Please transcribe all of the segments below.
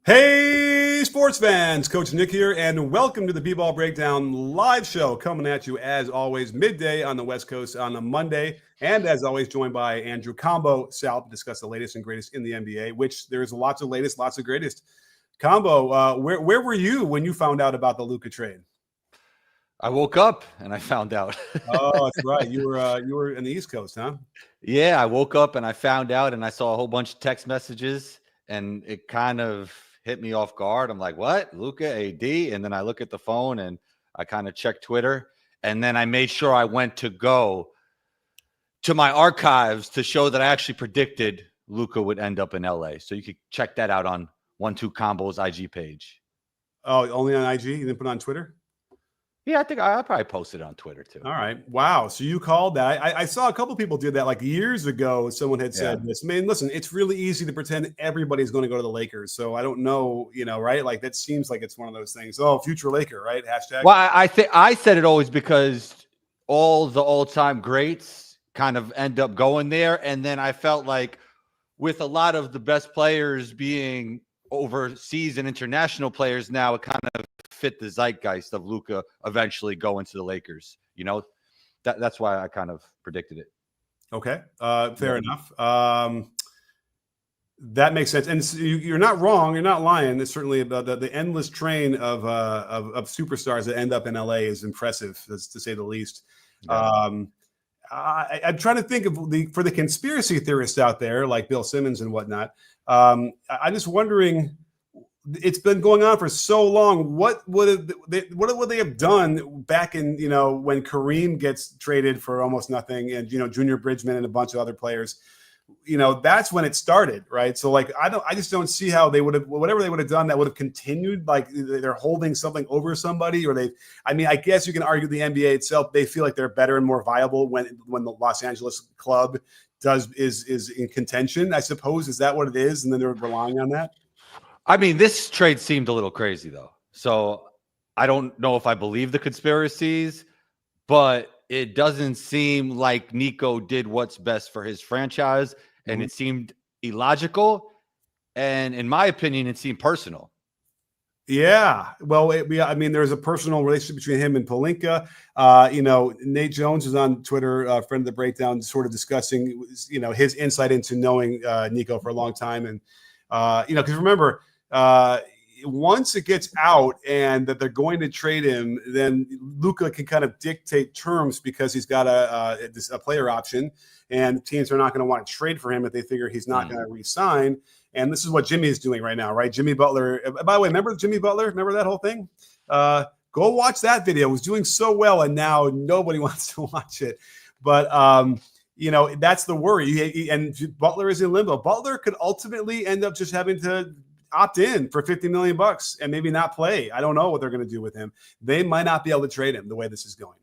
Hey, sports fans, Coach Nick here, and welcome to the B-Ball Breakdown live show coming at you, as always, midday on the West Coast on a Monday. And as always, joined by Andrew Combo South to discuss the latest and greatest in the NBA, which there's lots of latest, lots of greatest. Combo, where were you when you found out about the Luka trade? I woke up and I found out. Oh, that's right. You were in the East Coast, huh? Yeah, I woke up and I found out, and I saw a whole bunch of text messages, and it kind of hit me off guard. I'm like, what? Luka, AD? And then I look at the phone and I kind of check Twitter, and then I made sure I went to go to my archives to show that I actually predicted Luka would end up in LA. So you could check that out on 1-2 Combo's IG page. Oh, only on IG? You didn't put it on Twitter? Yeah, I think I probably posted it on Twitter too. All right. Wow. So you called that. I saw a couple people do that like years ago. Someone had said this. Man, listen, it's really easy to pretend everybody's going to go to the Lakers. So I don't know, right? Like that seems like it's one of those things. Oh, future Laker, right? Hashtag. Well, I think I said it always because all the all-time greats kind of end up going there. And then I felt like with a lot of the best players being overseas and international players now, it kind of fit the zeitgeist of Luka eventually going to the Lakers. That's why I kind of predicted it. Okay. Fair enough. That makes sense. And you're not wrong. You're not lying. It's certainly the endless train of superstars that end up in LA is impressive, to say the least. Yeah. I'm trying to think of for the conspiracy theorists out there, like Bill Simmons and whatnot. I'm just wondering, it's been going on for so long. What would they have done back in, when Kareem gets traded for almost nothing, and Junior Bridgman and a bunch of other players? That's when it started, right? So like I just don't see how they would have, whatever they would have done, that would have continued. Like they're holding something over somebody, or I guess you can argue the NBA itself, they feel like they're better and more viable when the Los Angeles club is in contention, I suppose. Is that what it is? And then they're relying on that. I mean, this trade seemed a little crazy though. So I don't know if I believe the conspiracies, but it doesn't seem like Nico did what's best for his franchise, and it seemed illogical. And in my opinion, it seemed personal. Yeah. Well, there's a personal relationship between him and Pelinka. Nate Jones is on Twitter, friend of the Breakdown, sort of discussing, his insight into knowing Nico for a long time. And, because remember, once it gets out and that they're going to trade him, then Luka can kind of dictate terms because he's got a player option, and teams are not going to want to trade for him if they figure he's not going to re-sign. And this is what Jimmy is doing right now, right? Jimmy Butler. By the way, remember Jimmy Butler? Remember that whole thing? Go watch that video. It was doing so well, and now nobody wants to watch it. But that's the worry. And Butler is in limbo. Butler could ultimately end up just having to opt in for $50 million and maybe not play. I don't know what they're going to do with him. They might not be able to trade him the way this is going.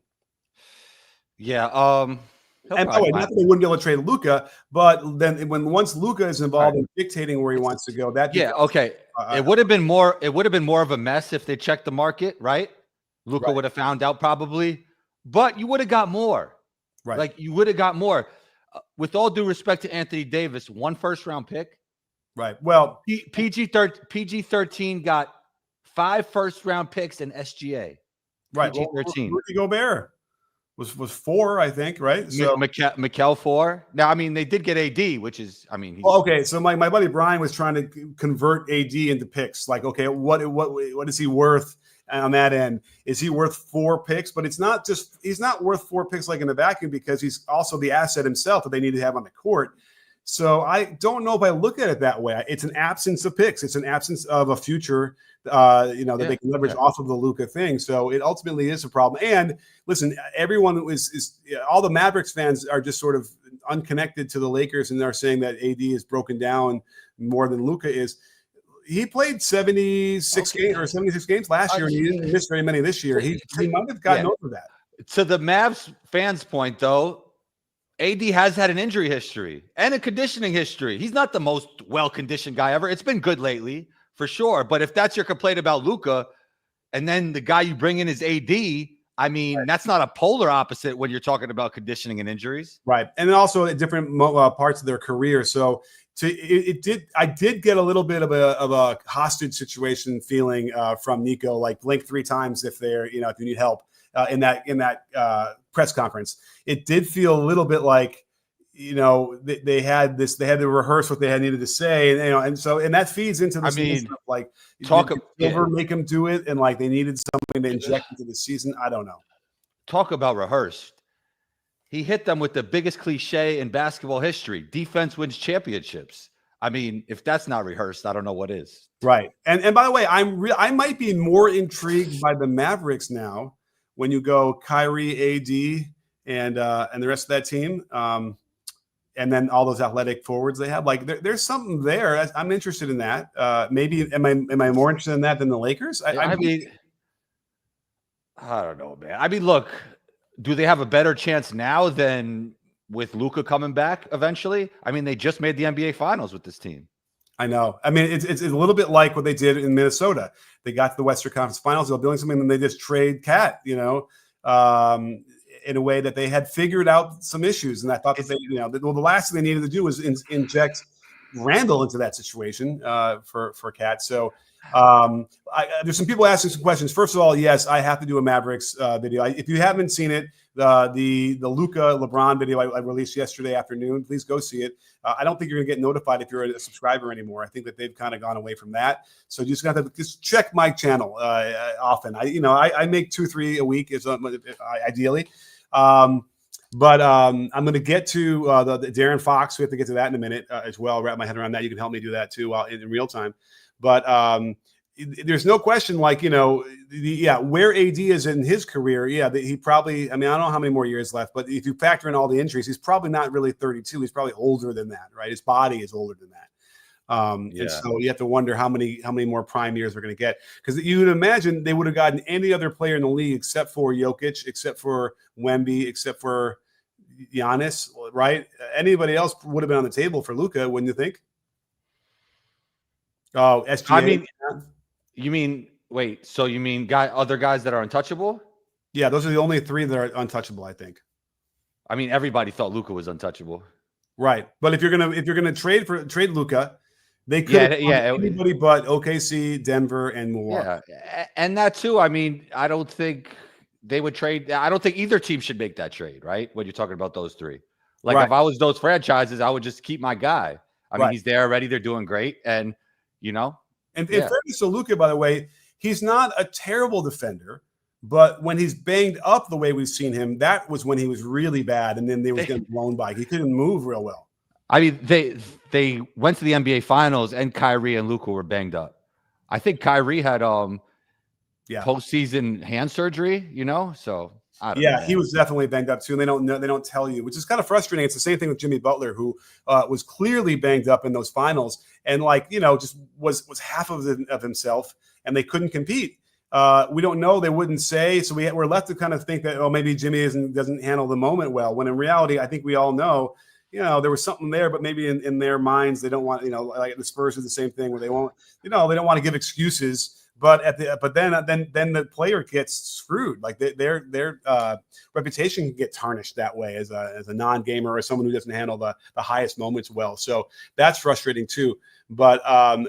Yeah. And by the way, not that they wouldn't be able to trade Luka, but then once Luka is involved in dictating where he wants to go, okay. It would have been more. It would have been more of a mess if they checked the market, right? Luka would have found out probably, but you would have got more. Right. Like you would have got more. With all due respect to Anthony Davis, 1 first-round pick. Right. Well, PG-13 got 5 first-round picks in SGA. Right. PG-13. Rudy Gobert was 4, I think. Right. So Mikal 4. Now, I mean, they did get AD, which is, I mean, okay. So my buddy Brian was trying to convert AD into picks. Like, okay, what is he worth on that end? Is he worth 4 picks? But he's not worth 4 picks like in the vacuum, because he's also the asset himself that they need to have on the court. So I don't know if I look at it that way. It's an absence of picks. It's an absence of a future, that they can leverage off of the Luka thing. So it ultimately is a problem. And listen, everyone is all the Mavericks fans are just sort of unconnected to the Lakers, and they're saying that AD is broken down more than Luka is. He played 76 games last year, and he didn't miss very many this year. He might have gotten over that. To the Mavs fans' point, though, AD has had an injury history and a conditioning history. He's not the most well-conditioned guy ever. It's been good lately, for sure. But if that's your complaint about Luka, and then the guy you bring in is AD, I mean, that's not a polar opposite when you're talking about conditioning and injuries. Right. And also at different parts of their career. So I did get a little bit of a hostage situation feeling from Nico, like blink 3 times if if you need help in that press conference. It did feel a little bit like, they had to rehearse what they had needed to say, and that feeds into this. Like, did Silver make him do it, and like they needed something to inject into the season. I don't know. Talk about rehearsed. He hit them with the biggest cliche in basketball history: defense wins championships. I mean, if that's not rehearsed, I don't know what is. Right. And by the way, I might be more intrigued by the Mavericks now when you go Kyrie, AD, and the rest of that team. And then all those athletic forwards they have, like there's something there. I'm interested in that. Maybe am I more interested in that than the Lakers? I mean, I don't know, man. I mean, look, do they have a better chance now than with Luka coming back eventually? I mean, they just made the NBA Finals with this team. I know. I mean, it's a little bit like what they did in Minnesota. They got to the Western Conference Finals. They were building something, and they just trade Cat. In a way that they had figured out some issues. And I thought that the last thing they needed to do was inject Randall into that situation for Cat. So there's some people asking some questions. First of all, yes, I have to do a Mavericks video. If you haven't seen it, the Luka LeBron video I released yesterday afternoon, please go see it. I don't think you're going to get notified if you're a subscriber anymore. I think that they've kind of gone away from that. So you just got to just check my channel often. I make 2-3 a week ideally. But I'm going to get to the Darren Fox. We have to get to that in a minute as well. Wrap my head around that. You can help me do that too in real time. But there's no question, like, where AD is in his career. Yeah, he probably, I don't know how many more years left, but if you factor in all the injuries, he's probably not really 32. He's probably older than that, right? His body is older than that. And so you have to wonder how many more prime years we're going to get, because you would imagine they would have gotten any other player in the league except for Jokic, except for Wemby, except for Giannis, right? Anybody else would have been on the table for Luka, wouldn't you think? Oh, SGA. I mean, you mean other guys that are untouchable? Yeah, those are the only 3 that are untouchable, I think. I mean, everybody thought Luka was untouchable, right? But if you're gonna trade Luka, they could anybody but OKC, Denver, and Milwaukee. Yeah, and that too. I mean, I don't think they would trade. I don't think either team should make that trade, right? When you're talking about those 3, like if I was those franchises, I would just keep my guy. I mean, he's there already. They're doing great, and And fairness to Luka, by the way, he's not a terrible defender, but when he's banged up the way we've seen him, that was when he was really bad, and then they was getting blown by. He couldn't move real well. I mean, they went to the NBA Finals, and Kyrie and Luka were banged up. I think Kyrie had postseason hand surgery, so I don't know. He was definitely banged up too, and they don't tell you, which is kind of frustrating. It's the same thing with Jimmy Butler, who was clearly banged up in those finals, and just was half of himself, and they couldn't compete. We don't know. They wouldn't say, so we're left to kind of think that maybe Jimmy doesn't handle the moment well. When in reality, I think we all know, there was something there, but maybe in their minds they don't want, like the Spurs do the same thing where they won't, they don't want to give excuses. But then the player gets screwed. Like their reputation can get tarnished that way as a non-gamer or someone who doesn't handle the highest moments well. So that's frustrating too. But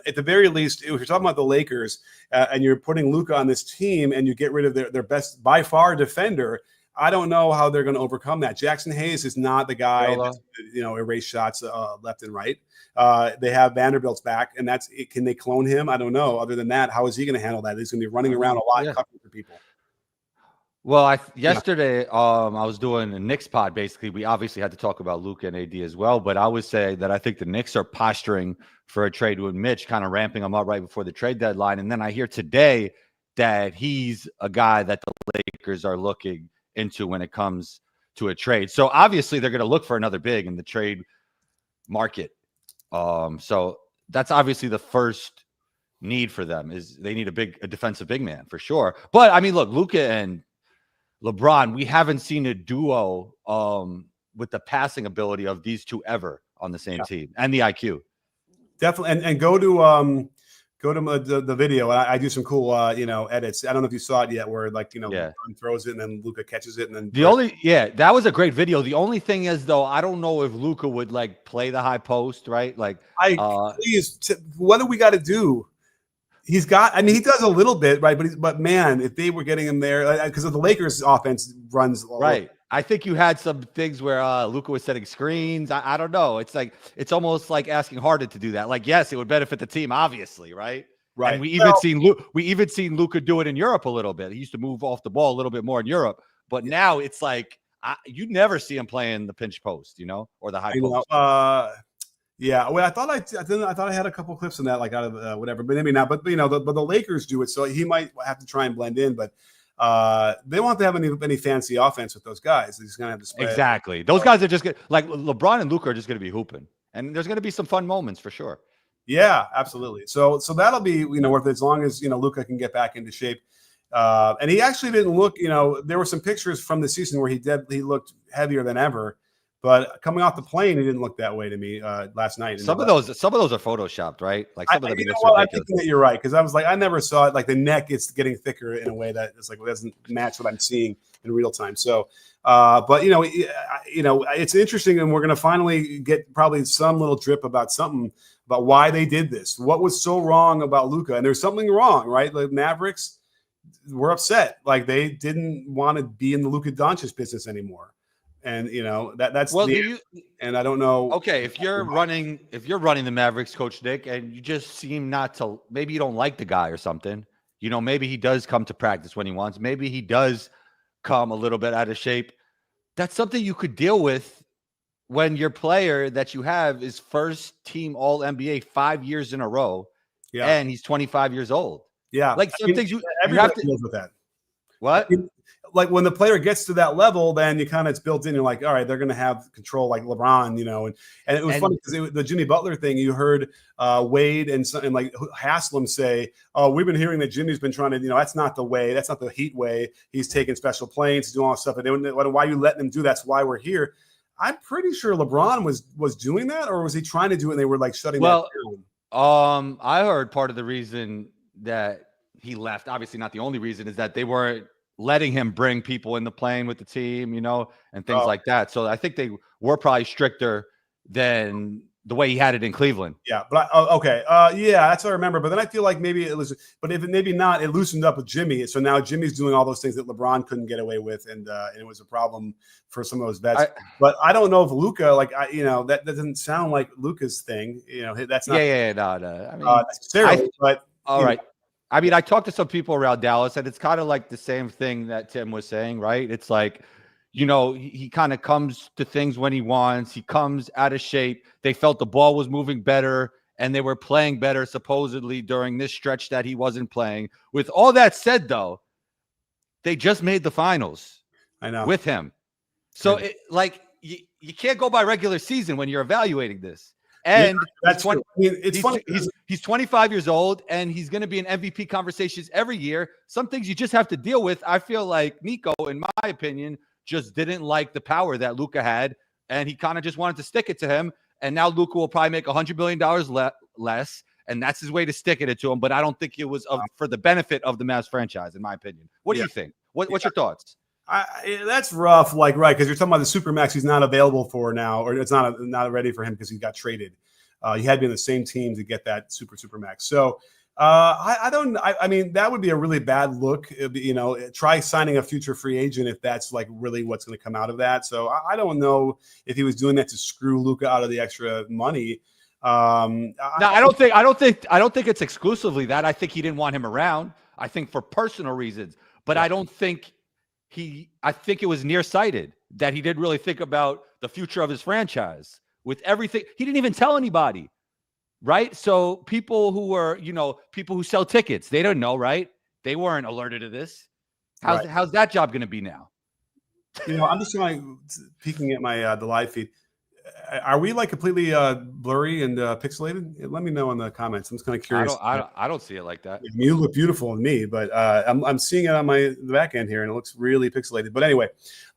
at the very least, if you're talking about the Lakers and you're putting Luka on this team and you get rid of their best by far defender, I don't know how they're going to overcome that. Jackson Hayes is not the guy that's, erase shots left and right. They have Vanderbilt's back, and can they clone him? I don't know. Other than that, how is he going to handle that? He's going to be running around a lot covering for people. Well, yesterday I was doing a Knicks pod. Basically, we obviously had to talk about Luka and AD as well, but I would say that I think the Knicks are posturing for a trade with Mitch, kind of ramping him up right before the trade deadline. And then I hear today that he's a guy that the Lakers are looking into when it comes to a trade. So obviously they're going to look for another big in the trade market. So that's obviously the first need for them, is they need a defensive big man for sure. But I mean, look, Luka and LeBron, we haven't seen a duo with the passing ability of these two ever on the same team, and the IQ. Definitely. And go to Go to the video. I do some cool, edits. I don't know if you saw it yet, where like, Yeah. LeBron throws it and then Luka catches it and then That was a great video. The only thing is, though, I don't know if Luka would like play the high post, right? Like, what do we got to do? He's got. I mean, he does a little bit, right? But man, if they were getting him there, because of the Lakers' offense runs right. I think you had some things where Luka was setting screens. I don't know. It's like it's almost like asking Harden to do that. Like, yes, it would benefit the team, obviously, right? Right. And we even seen Luka do it in Europe a little bit. He used to move off the ball a little bit more in Europe, but now it's like you never see him playing the pinch post, or the high post. Yeah, well, I thought I had a couple clips in that, like out of whatever, but maybe not. But the Lakers do it, so he might have to try and blend in. But they won't have any fancy offense with those guys. He's gonna have to spread. Exactly. Those guys are just like LeBron and Luka are just gonna be hooping, and there's gonna be some fun moments for sure. Yeah, absolutely. So that'll be worth it, as long as Luka can get back into shape. And he actually didn't look. There were some pictures from the season where he looked heavier than ever. But coming off the plane, he didn't look that way to me last night. Some of those are photoshopped, right? Like some of them. I think that you're right, because I was like, I never saw it. Like the neck is getting thicker in a way that it's like it doesn't match what I'm seeing in real time. So, but it's interesting, and we're going to finally get probably some little drip about something about why they did this. What was so wrong about Luka? And there's something wrong, right? The Mavericks were upset, like they didn't want to be in the Luka Doncic business anymore. And that's and I don't know. Okay, if you're running the Mavericks, Coach Nick, and you just seem not to, maybe you don't like the guy or something. Maybe he does come to practice when he wants. Maybe he does come a little bit out of shape. That's something you could deal with when your player that you have is first team All NBA 5 years in a row, and he's 25 years old. Yeah, like things you have to deal with that. What? Like when the player gets to that level, then it's built in. You're like, all right, they're going to have control like LeBron, and it was funny because the Jimmy Butler thing, you heard Wade and like Haslam say, oh, we've been hearing that Jimmy's been trying to, that's not the way. That's not the Heat way. He's taking special planes, doing all this stuff. And why are you letting him do that? That's why we're here. I'm pretty sure LeBron was doing that, or was he trying to do it and they were like shutting that down? I heard part of the reason that he left, obviously not the only reason, is that they weren't letting him bring people in the plane with the team, and things like that. So I think they were probably stricter than the way he had it in Cleveland. Yeah, but okay. Yeah, that's what I remember. But then I feel like maybe it was, but if maybe not, it loosened up with Jimmy. So now Jimmy's doing all those things that LeBron couldn't get away with, and it was a problem for some of those vets. But I don't know if Luka, that doesn't sound like Luka's thing. That's not. No. I mean, necessarily, but all right. I mean, I talked to some people around Dallas, and it's kind of like the same thing that Tim was saying, right? It's like, he kind of comes to things when he wants. He comes out of shape. They felt the ball was moving better, and they were playing better, supposedly, during this stretch that he wasn't playing. With all that said, though, they just made the finals. I know. With him. So, you can't go by regular season when you're evaluating this. And that's funny. It's funny. He's 25 years old, and he's going to be in MVP conversations every year. Some things you just have to deal with. I feel like Nico, in my opinion, just didn't like the power that Luka had, and he kind of just wanted to stick it to him. And now Luka will probably make $100 million less, and that's his way to stick it to him. But I don't think it was for the benefit of the Mavs franchise, in my opinion. What do you think? What's your thoughts? That's rough, right? Because you're talking about the Supermax he's not available for now, or it's not ready for him because he got traded. He had to be on the same team to get that Supermax. So I mean, that would be a really bad look. Try signing a future free agent if that's like really what's going to come out of that. So I don't know if he was doing that to screw Luka out of the extra money. No, I don't think it's exclusively that. I think he didn't want him around. I think for personal reasons, but I don't think. I think it was nearsighted that he didn't really think about the future of his franchise with everything. He didn't even tell anybody, right? So people who were, people who sell tickets, they don't know, right? They weren't alerted to this. How's that job going to be now? I'm just peeking at my the live feed. Are we like completely blurry and pixelated? Let me know in the comments. I'm just kind of curious. I don't see it like that. You look beautiful in me, but I'm seeing it on the back end here, and it looks really pixelated. But anyway,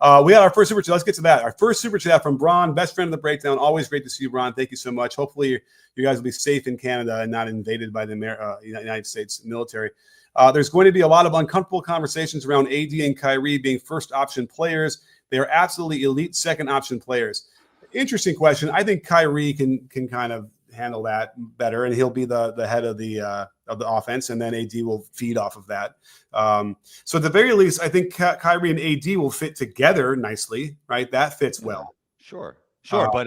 we got our first super chat. Let's get to that. Our first super chat from Braun, best friend of the breakdown. Always great to see you, Braun. Thank you so much. Hopefully, you guys will be safe in Canada and not invaded by the United States military. There's going to be a lot of uncomfortable conversations around AD and Kyrie being first option players. They are absolutely elite second option players. Interesting question. I think Kyrie can kind of handle that better, and he'll be the head of the offense, and then AD will feed off of that. So at the very least, I think Kyrie and AD will fit together nicely, right? That fits well. Sure. But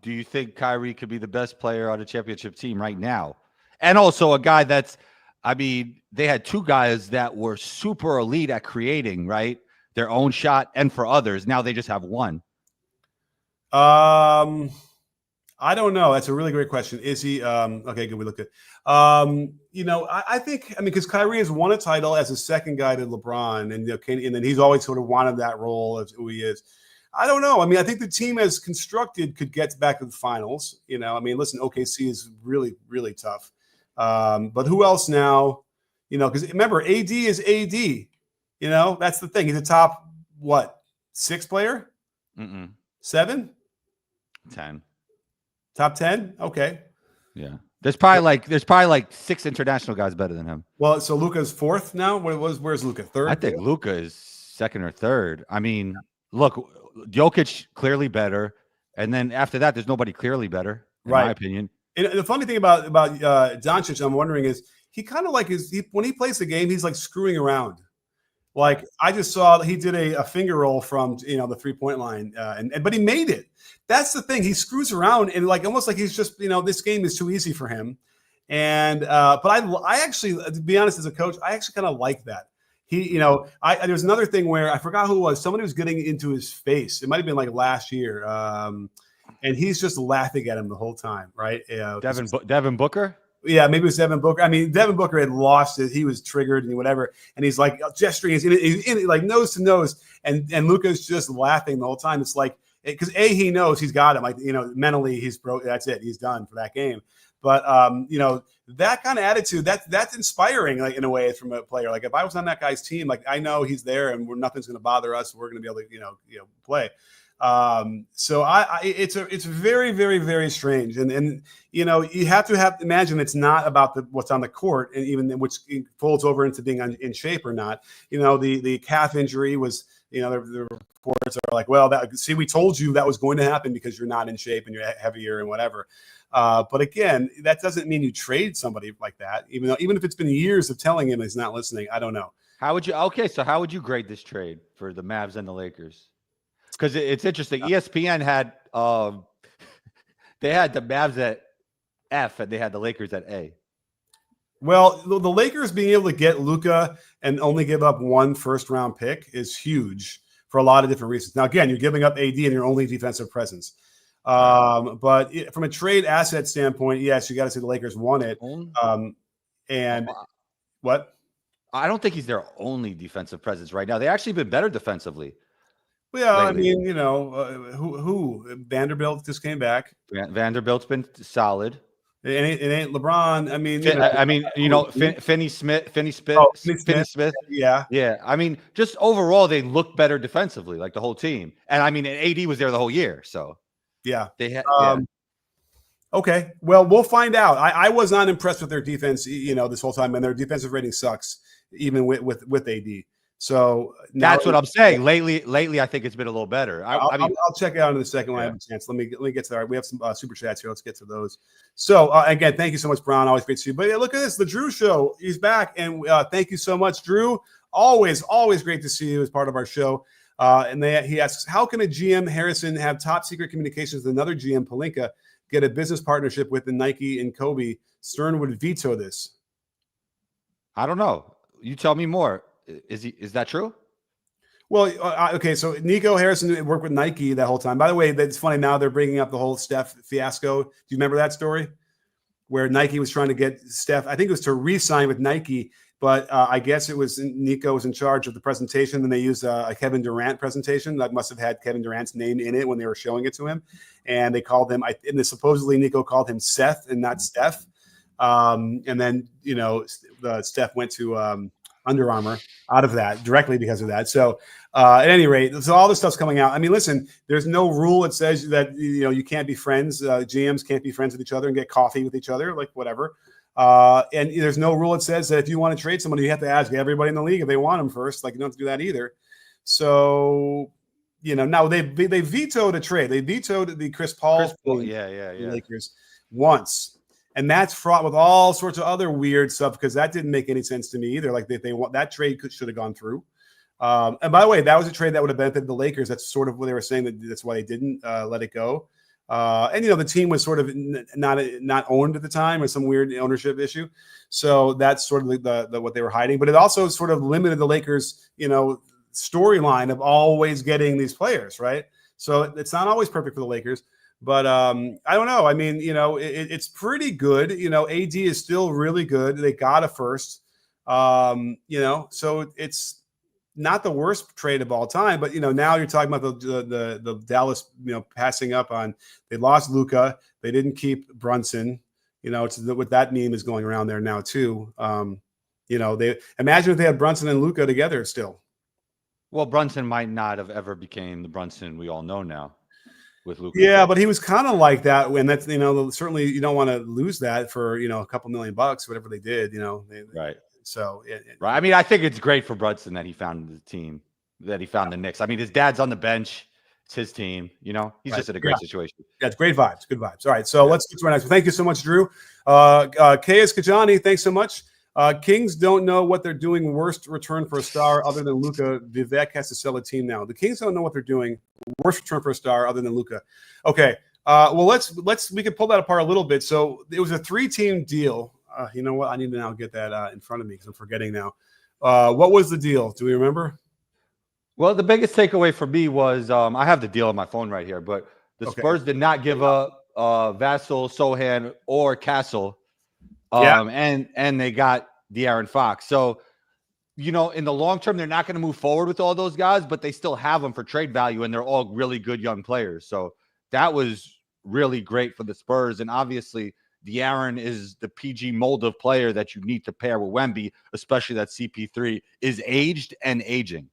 do you think Kyrie could be the best player on a championship team right now? And also a guy that's, I mean, they had two guys that were super elite at creating, right, their own shot and for others. Now they just have one. I don't know. That's a really great question. Is he okay? Good. We look at. I think. I mean, because Kyrie has won a title as a second guy to LeBron, and then he's always sort of wanted that role of who he is. I don't know. I mean, I think the team as constructed could get back to the finals. I mean, listen, OKC is really, really tough. But who else now? Because remember, AD is AD. That's the thing. He's a top 6 player? 7? 10. Top 10? Okay. Yeah. There's probably like 6 international guys better than him. Well, so Luka's 4th now? Where's Luka? 3rd? I think Luka is 2nd or 3rd. I mean, look, Jokic clearly better. And then after that, there's nobody clearly better, in my opinion. And the funny thing about Doncic, I'm wondering, is he kind of like when he plays the game, he's like screwing around. Like I just saw he did a finger roll from the 3-point line, but he made it. That's the thing. He screws around and like almost like he's just this game is too easy for him. And but I actually, to be honest, as a coach, I actually kind of like that. He there's another thing where I forgot who it was. Somebody was getting into his face. It might have been like last year, and he's just laughing at him the whole time, right? Devin Booker. Yeah, maybe it was Devin Booker. I mean, Devin Booker had lost it. He was triggered and whatever. And he's like gesturing. He's in like nose to nose. And Luka's just laughing the whole time. It's like, because he knows he's got him. Like, mentally he's broke. That's it. He's done for that game. But, that kind of attitude, that's inspiring, like in a way from a player. Like if I was on that guy's team, like I know he's there and nothing's going to bother us. We're going to be able to, play. So it's very, very, very strange. And you have to imagine it's not about what's on the court, and even which folds over into being in shape or not. The calf injury was, the reports are like, well, we told you that was going to happen because you're not in shape and you're heavier and whatever. But again, that doesn't mean you trade somebody like that, even if it's been years of telling him he's not listening. I don't know. How would you grade this trade for the Mavs and the Lakers? Because it's interesting. ESPN had they had the Mavs at F and they had the Lakers at A. Well, the Lakers being able to get Luka and only give up 1 first-round pick is huge for a lot of different reasons. Now, again, you're giving up AD and your only defensive presence. But from a trade asset standpoint, yes, you got to say the Lakers won it. And what? I don't think he's their only defensive presence right now. They've actually been better defensively. Well, lately. I mean, who Vanderbilt just came back. Vanderbilt's been solid. It ain't LeBron. I mean, Finney Smith. Yeah. I mean, just overall, they look better defensively, like the whole team. And I mean, AD was there the whole year, so yeah, they had. Okay, well, we'll find out. I was not impressed with their defense, this whole time, and their defensive rating sucks, even with AD. So that's what I'm saying. Lately, I think it's been a little better. I'll check it out in a second when I have a chance. Let me get to that. We have some super chats here. Let's get to those. So again, thank you so much, Brown. Always great to see you. But yeah, look at this, the Drew Show. He's back, and thank you so much, Drew. Always great to see you as part of our show. And he asks, how can a GM Harrison have top secret communications with another GM Pelinka get a business partnership with the Nike and Kobe? Stern would veto this. I don't know. You tell me more. Is that true? Well, okay. So Nico Harrison worked with Nike that whole time. By the way, that's funny. Now they're bringing up the whole Steph fiasco. Do you remember that story where Nike was trying to get Steph? I think it was to re-sign with Nike, but I guess it was Nico was in charge of the presentation, and they used a Kevin Durant presentation that must have had Kevin Durant's name in it when they were showing it to him, and they called him. And supposedly Nico called him Seth and not Steph. And then the Steph went to Under Armour out of that directly because of that. So at any rate, so all this stuff's coming out. I mean, listen, there's no rule that says that you can't be friends. GMs can't be friends with each other and get coffee with each other, like whatever. And there's no rule that says that if you want to trade somebody, you have to ask everybody in the league if they want them first. Like, you don't have to do that either. So, now they vetoed a trade. They vetoed the Chris Paul Lakers once. And that's fraught with all sorts of other weird stuff because that didn't make any sense to me either. Like they want that trade should have gone through. And by the way, that was a trade that would have benefited the Lakers. That's sort of what they were saying. That's why they didn't let it go. And the team was sort of not owned at the time, or some weird ownership issue. So that's sort of the what they were hiding. But it also sort of limited the Lakers, storyline of always getting these players, right? So it's not always perfect for the Lakers. But I don't know. I mean, it's pretty good. AD is still really good. They got a first. So it's not the worst trade of all time, but now you're talking about the Dallas, passing up on. They lost Luka. They didn't keep Brunson. It's what that meme is going around there now too. They imagine if they had Brunson and Luka together still. Well, Brunson might not have ever became the Brunson we all know now with Luka. Yeah, but he was kind of like that when that's certainly you don't want to lose that for a couple $1 million, whatever they did. Right. So, right. I mean, I think it's great for Brunson that he found the team, that he found the Knicks. I mean, his dad's on the bench. It's his team. He's just in a great situation. Yeah, it's great vibes. Good vibes. All right. So let's get to our next one. Thank you so much, Drew. K.S. Kajani, thanks so much. Kings don't know what they're doing. Worst return for a star other than Luka. Vivek has to sell a team now. The Kings don't know what they're doing. Worst return for a star other than Luka. Okay. Well, we can pull that apart a little bit. So it was a 3-team deal. You know what? I need to now get that in front of me because I'm forgetting now. What was the deal? Do we remember? Well, the biggest takeaway for me was I have the deal on my phone right here, but the Spurs did not give up Vassell, Sohan, or Castle. And they got De'Aaron Fox. So, in the long term, they're not going to move forward with all those guys, but they still have them for trade value, and they're all really good young players. So that was really great for the Spurs. And obviously, De'Aaron is the PG mold of player that you need to pair with Wemby, especially that CP3 is aged and aging.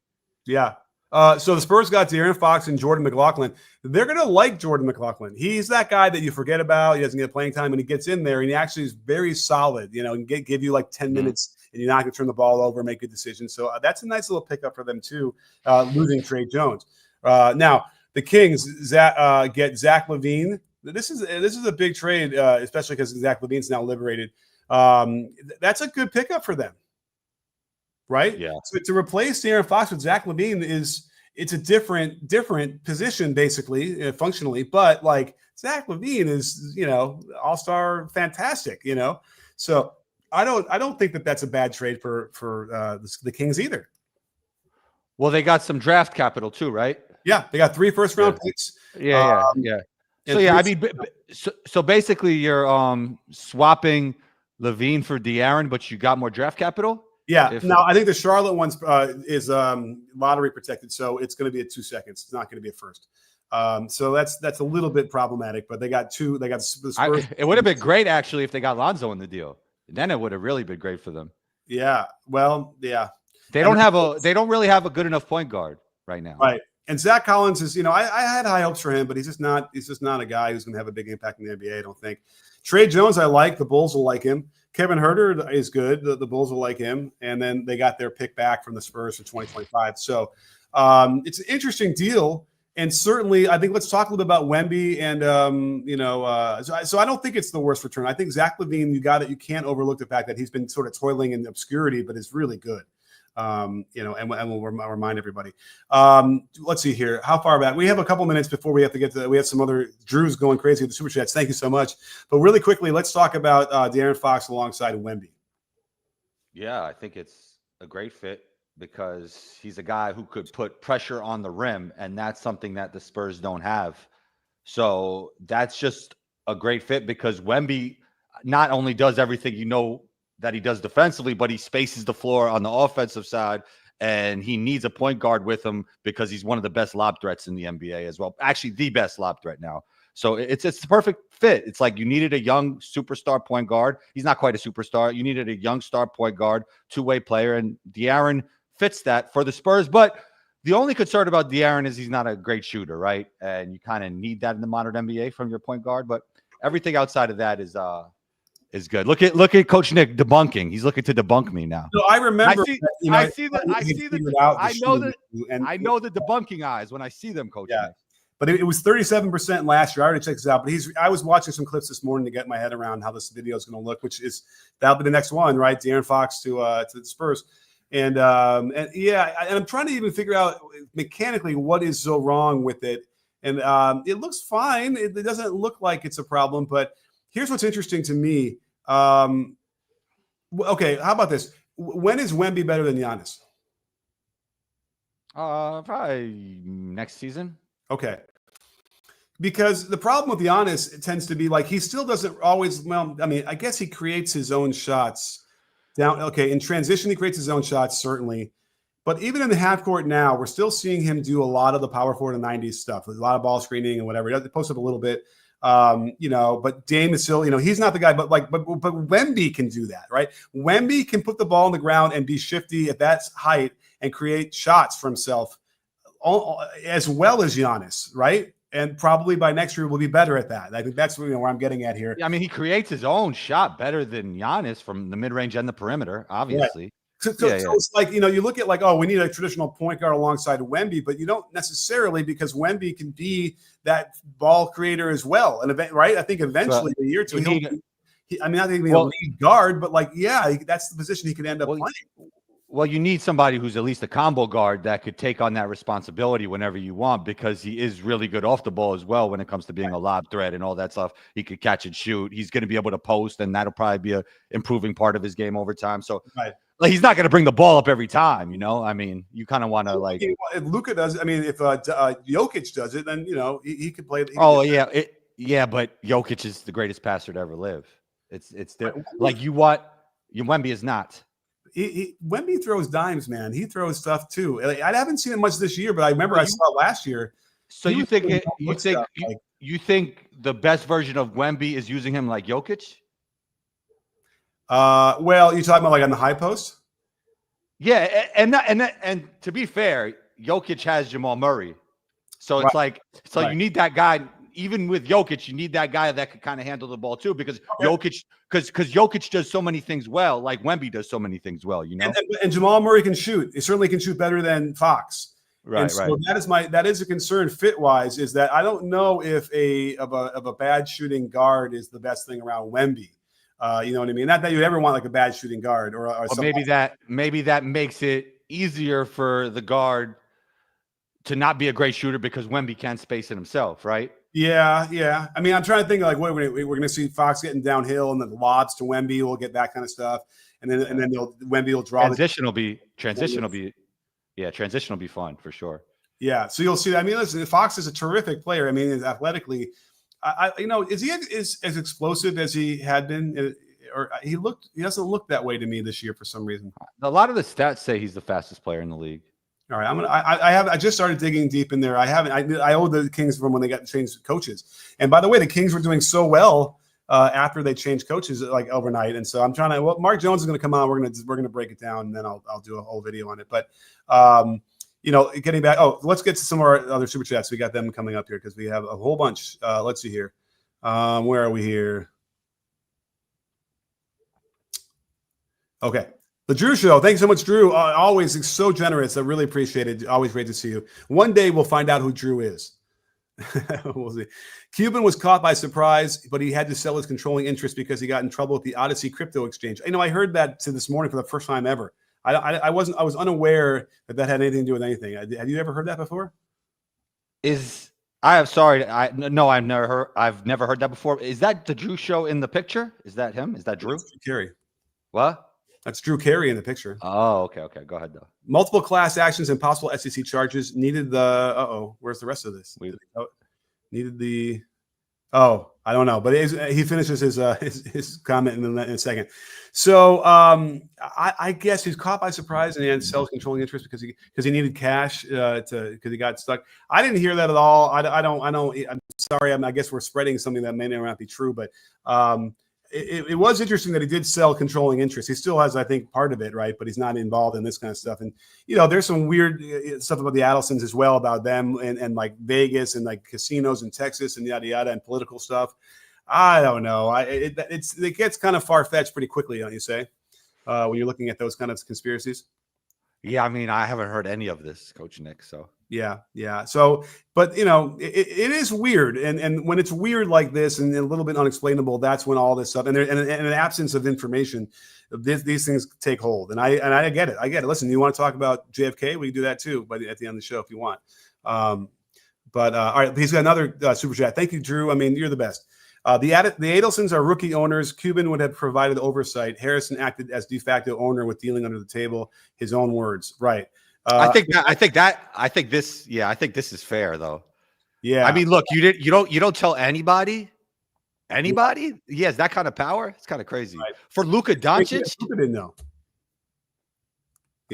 Yeah. So the Spurs got De'Aaron Fox and Jordan McLaughlin. They're going to like Jordan McLaughlin. He's that guy that you forget about. He doesn't get playing time, and he gets in there, and he actually is very solid. And give you like 10 minutes, and you're not going to turn the ball over and make good decisions. So that's a nice little pickup for them too, losing Trey Jones. Now the Kings get Zach LaVine. This is a big trade, especially because Zach LaVine's now liberated. That's a good pickup for them. Right? Yeah. So to replace De'Aaron Fox with Zach LaVine it's a different position basically, functionally, but like Zach LaVine is, all-star fantastic, So I don't think that that's a bad trade for the Kings either. Well, they got some draft capital too, right? Yeah, they got 3 first-round picks. Yeah. So I mean, so basically you're swapping LaVine for De'Aaron, but you got more draft capital. Yeah. Now, I think the Charlotte one is lottery protected, so it's going to be at 2 seconds. It's not going to be a first. So that's a little bit problematic. But they got 2. They got the Spurs. It would have been great actually if they got Lonzo in the deal. Then it would have really been great for them. Yeah. Well, yeah. They don't really have a good enough point guard right now. Right. And Zach Collins is, I had high hopes for him, but he's just not a guy who's going to have a big impact in the NBA. I don't think. Trey Jones, I like. The Bulls will like him. Kevin Huerter is good. The Bulls will like him. And then they got their pick back from the Spurs for 2025. So it's an interesting deal. And certainly, I think let's talk a little bit about Wemby. And, so I don't think it's the worst return. I think Zach LaVine, you can't overlook the fact that he's been sort of toiling in obscurity, but is really good. And we'll remind everybody. Let's see here. How far back? We have a couple minutes before we have to get to. We have some other Drews going crazy with the super chats. Thank you so much. But really quickly, let's talk about De'Aaron Fox alongside Wemby. Yeah, I think it's a great fit because he's a guy who could put pressure on the rim, and that's something that the Spurs don't have. So that's just a great fit because Wemby not only does everything that he does defensively, but he spaces the floor on the offensive side. And he needs a point guard with him because he's one of the best lob threats in the NBA as well. Actually, the best lob threat now. So it's the perfect fit. It's like you needed a young superstar point guard. He's not quite a superstar. You needed a young star point guard, two-way player, and De'Aaron fits that for the Spurs. But the only concern about De'Aaron is he's not a great shooter, right? And you kind of need that in the modern NBA from your point guard. But everything outside of that is good. Look at Coach Nick debunking. He's looking to debunk me now. No, I remember. I know the debunking eyes when I see them, Coach Nick. But it was 37% last year. I already checked this out. But I was watching some clips this morning to get my head around how this video is going to look, which is that'll be the next one, right? De'Aaron Fox to the Spurs, and I'm trying to even figure out mechanically what is so wrong with it. And it looks fine. It doesn't look like it's a problem. But here's what's interesting to me. Okay, how about this? When is Wemby better than Giannis? Probably next season. Okay. Because the problem with Giannis, it tends to be like he still doesn't always, well, I mean, I guess he creates his own shots down. Okay, in transition, he creates his own shots, certainly. But even in the half court now, we're still seeing him do a lot of the power forward and 90s stuff, a lot of ball screening and whatever. He does post up a little bit, but Dame is still, he's not the guy, but Wemby can do that, right? Wemby can put the ball on the ground and be shifty at that height and create shots for himself as well as Giannis, right? And probably by next year we'll be better at that. I think that's where I'm getting at here. Yeah, I mean, he creates his own shot better than Giannis from the mid-range and the perimeter, obviously. Right. So it's like, you look at like, oh, we need a traditional point guard alongside Wemby, but you don't necessarily, because Wemby can be that ball creator as well. And right, I think eventually a year or two, I think he'll be a lead guard, but that's the position he could end up playing. Well, you need somebody who's at least a combo guard that could take on that responsibility whenever you want, because he is really good off the ball as well when it comes to being a lob threat and all that stuff. He could catch and shoot. He's going to be able to post, and that'll probably be a improving part of his game over time. So he's not going to bring the ball up every time, I mean, you kind of want to like. If Luka does, I mean, if Jokic does it, then he could play. But Jokic is the greatest passer to ever live. It's like Wemby is not. Wemby throws dimes, man. He throws stuff too. I haven't seen it much this year, but I remember I saw it last year. So you think the best version of Wemby is using him like Jokic? Well, you talking about like on the high post? Yeah, and to be fair, Jokic has Jamal Murray, so it's you need that guy. Even with Jokic, you need that guy that could kind of handle the ball too, because Jokic does so many things well, like Wemby does so many things well, And Jamal Murray can shoot. He certainly can shoot better than Fox. Right. So that is a concern fit wise, is that I don't know if a bad shooting guard is the best thing around Wemby. You know what I mean? Not that you ever want like a bad shooting guard or maybe that makes it easier for the guard to not be a great shooter because Wemby can't space it himself, right? Yeah. I mean, I'm trying to think like we're going to see Fox getting downhill and then the lobs to Wemby. We'll get that kind of stuff, and then Wemby will draw. Transition will be fun for sure. Yeah, so you'll see. I mean, listen, Fox is a terrific player. I mean, athletically, is he as explosive as he had been? Or he doesn't look that way to me this year for some reason. A lot of the stats say he's the fastest player in the league. All right, I just started digging deep in there. I owe the Kings from when they got changed coaches. And by the way, the Kings were doing so well after they changed coaches like overnight. And so I'm trying to. Well, Mark Jones is going to come on. We're going to break it down, and then I'll do a whole video on it. But getting back. Oh, let's get to some of our other super chats. We got them coming up here because we have a whole bunch. Let's see here. Where are we here? Okay. The Drew Show. Thanks so much, Drew. Always so generous. I really appreciate it. Always great to see you. One day we'll find out who Drew is. We'll see. Cuban was caught by surprise, but he had to sell his controlling interest because he got in trouble with the Odyssey crypto exchange. I heard that this morning for the first time ever. I was unaware that had anything to do with anything. Have you ever heard that before? I've never heard that before. Is that the Drew Show in the picture? Is that him? Is that Drew? That's Drew Carey. What? That's Drew Carey in the picture. Oh, okay. Go ahead, though. Multiple class actions and possible SEC charges needed the. Where's the rest of this? Needed the. Oh, I don't know, but he finishes his comment in a second. So I guess he's caught by surprise and he had self-controlling interest because he needed cash because he got stuck. I didn't hear that at all. I don't. I'm sorry. I guess we're spreading something that may or may not be true, but it was interesting that he did sell controlling interest. He still has, I think, part of it, right? But he's not involved in this kind of stuff. And there's some weird stuff about the Adelsons as well, about them and like Vegas and like casinos in Texas and yada yada and political stuff. I don't know. It gets kind of far fetched pretty quickly, don't you say? When you're looking at those kind of conspiracies. Yeah, I mean, I haven't heard any of this, Coach Nick. So yeah. So, but it is weird, and when it's weird like this and a little bit unexplainable, that's when all this stuff and an absence of information, these things take hold. And I get it. I get it. Listen, you want to talk about JFK? We can do that too, but at the end of the show if you want. But all right, he's got another super chat. Thank you, Drew. I mean, you're the best. The Adelsons are rookie owners. Cuban would have provided oversight. Harrison acted as de facto owner with dealing under the table. His own words, right? I think this is fair though. Yeah. I mean, look, you don't tell anybody. He has that kind of power. It's kind of crazy. Right. For Luka Doncic, Luka didn't know.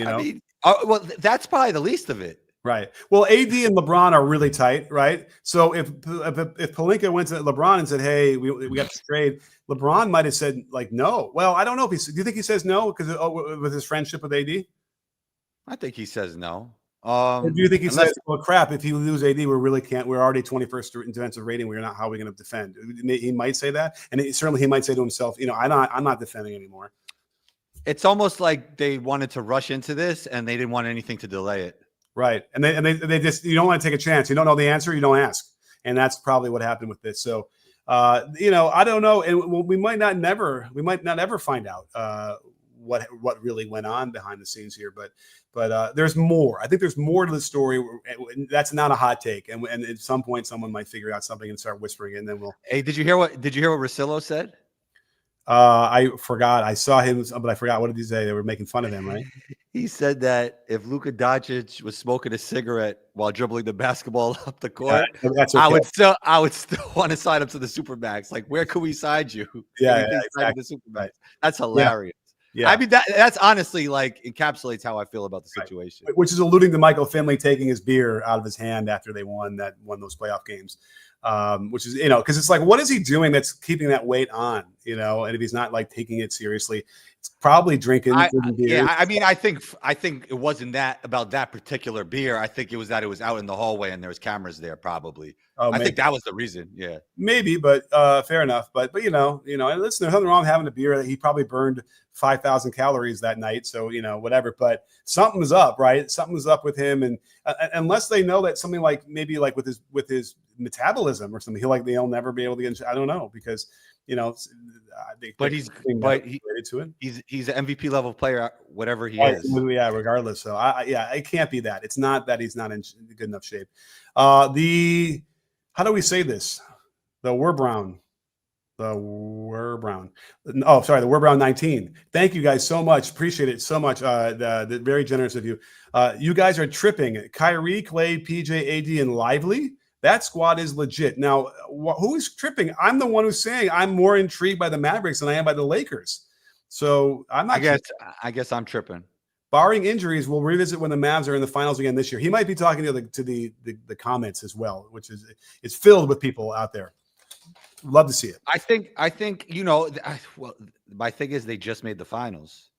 I mean, well, that's probably the least of it. Right. Well, AD and LeBron are really tight, right? So if Pelinka went to LeBron and said, "Hey, we got this trade," LeBron might have said like, "No." Well, I don't know if do you think he says no because with his friendship with AD? I think he says no. Or do you think he says, "Well, crap, if you lose AD, we're already 21st in defensive rating. We're not. How are we going to defend?" He might say that, and certainly he might say to himself, I'm not defending anymore." It's almost like they wanted to rush into this and they didn't want anything to delay it. Right. And they just, you don't want to take a chance. You don't know the answer. You don't ask. And that's probably what happened with this. So, I don't know. And we might not ever find out what really went on behind the scenes here, but there's more. I think there's more to the story. That's not a hot take. And at some point someone might figure out something and start whispering, and then we'll. Hey, did you hear what Russillo said? I forgot. I saw him, but I forgot. What did he say? They were making fun of him, right? He said that if Luka Doncic was smoking a cigarette while dribbling the basketball up the court, that's okay. I would still want to sign up to the Supermax. Like, where could we sign you? Exactly. The Supermax. That's hilarious. Yeah. I mean, that's honestly like encapsulates how I feel about the situation. Right. Which is alluding to Michael Finley taking his beer out of his hand after they won those playoff games. Which is, because it's like, what is he doing that's keeping that weight on, and if he's not like taking it seriously, it's probably drinking beer. Yeah, I mean, I think it wasn't that about that particular beer. I think it was that it was out in the hallway and there was cameras there probably. I think that was the reason. Yeah. Maybe, but fair enough. But listen, there's nothing wrong with having a beer. He probably burned 5,000 calories that night. So, whatever, but something's up, right? Something's up with him. And unless they know that something like maybe like with his metabolism or something, he'll never be able to get, I don't know, because, he's an MVP level player, whatever he is. Yeah, regardless. So it can't be that. It's not that he's not in good enough shape. How do we say this? The Werbrown. The Werbrown 19. Thank you guys so much. Appreciate it so much. The very generous of you. You guys are tripping. Kyrie, Clay, PJ, AD, and Lively. That squad is legit. Now, who is tripping? I'm the one who's saying I'm more intrigued by the Mavericks than I am by the Lakers. So I'm not. I guess I'm tripping. Barring injuries, we'll revisit when the Mavs are in the finals again this year. He might be talking to the comments as well, which is it's filled with people out there. Love to see it. I think my thing is they just made the finals.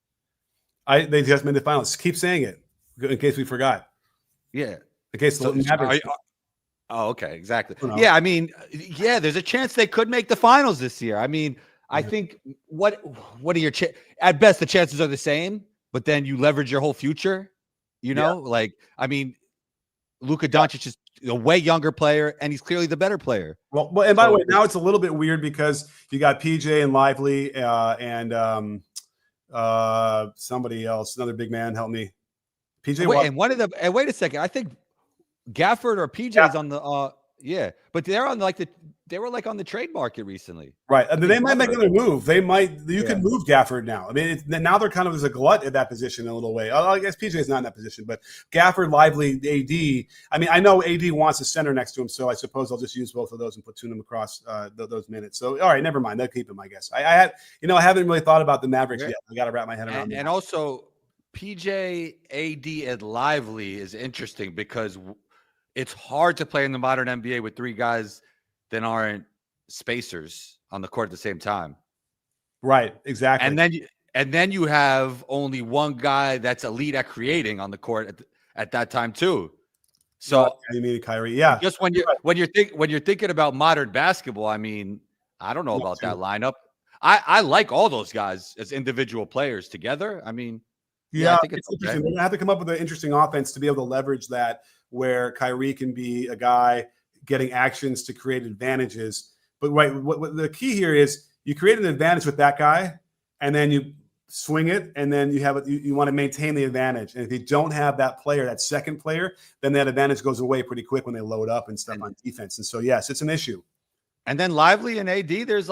They just made the finals. Keep saying it in case we forgot. Yeah. In case the Mavericks. Oh, okay, exactly. Yeah, I mean, there's a chance they could make the finals this year. I mean, I think what are your at best the chances are the same, but then you leverage your whole future. Like, I mean, Luka Doncic is a way younger player, and he's clearly the better player. Well, and by the way, now it's a little bit weird because you got PJ and Lively and somebody else, another big man. Help me, PJ. Wait a second. I think Gafford or PJ's on the. Yeah, but they were like on the trade market recently. Right. And I they think might make another move. You Yeah. can move Gafford now. I mean, now they're kind of as a glut at that position in a little way. I guess PJ's not in that position, but Gafford, Lively, AD. I mean, I know AD wants a center next to him, so I suppose I'll just use both of those and platoon them across those minutes. So, all right, never mind. They'll keep him, I guess. I haven't really thought about the Mavericks Yeah. yet. I got to wrap my head around that. And also PJ, AD, and Lively is interesting because it's hard to play in the modern NBA with three guys that aren't spacers on the court at the same time. Right, exactly. And then you have only one guy that's elite at creating on the court at that time too. So you mean Kyrie? Yeah. Just when you're thinking about modern basketball, I mean, I don't know about that lineup. I like all those guys as individual players together. I mean, yeah, I think it's interesting. okay. They're gonna have to come up with an interesting offense to be able to leverage that, where Kyrie can be a guy getting actions to create advantages. But right, what the key here is you create an advantage with that guy, and then you swing it, and then you want to maintain the advantage. And if you don't have that player, that second player, then that advantage goes away pretty quick when they load up and stuff on defense. And so, yes, it's an issue. And then Lively and AD, there's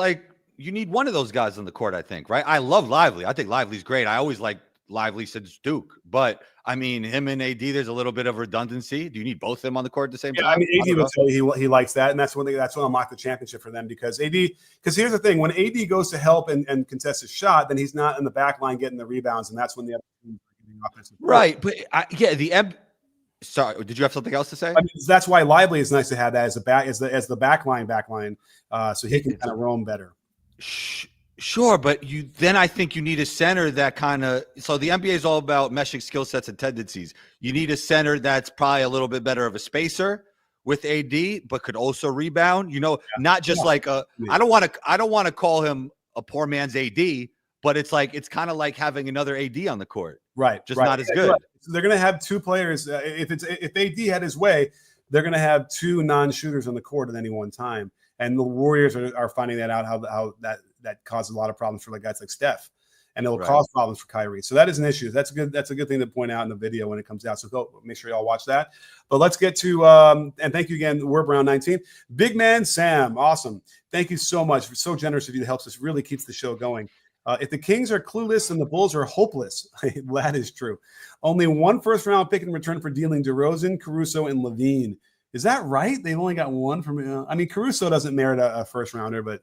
you need one of those guys on the court, I think, right? I love Lively. I think Lively's great. I always like Lively since Duke. But, I mean, him and AD, there's a little bit of redundancy. Do you need both of them on the court at the same time? I mean, AD would say he likes that, and that's what unlocked the championship for them because here's the thing, when AD goes to help and contest his shot, then he's not in the back line getting the rebounds, and that's when the other team are getting offensive. Right, but sorry, did you have something else to say? I mean, that's why Lively is nice to have that as the back line, so he can kind of roam better. Sure, but I think you need a center that so the NBA is all about meshing skill sets and tendencies. You need a center that's probably a little bit better of a spacer with AD, but could also rebound. Not just I don't want to call him a poor man's AD, but it's kind of like having another AD on the court, right? Just not as good. Right. So they're going to have two players. If AD had his way, they're going to have two non-shooters on the court at any one time, and the Warriors are finding that out how that causes a lot of problems for guys like Steph, and it'll cause problems for Kyrie. So that is an issue. That's a good thing to point out in the video when it comes out. So go make sure y'all watch that. But let's get to and thank you again, We're Brown 19. Big man Sam, awesome. Thank you so much. You're so generous of you. That helps us, really keeps the show going. If the Kings are clueless and the Bulls are hopeless, that is true. Only one first-round pick in return for dealing DeRozan, Caruso, and Levine. Is that right? They've only got one from. Caruso doesn't merit a first-rounder, but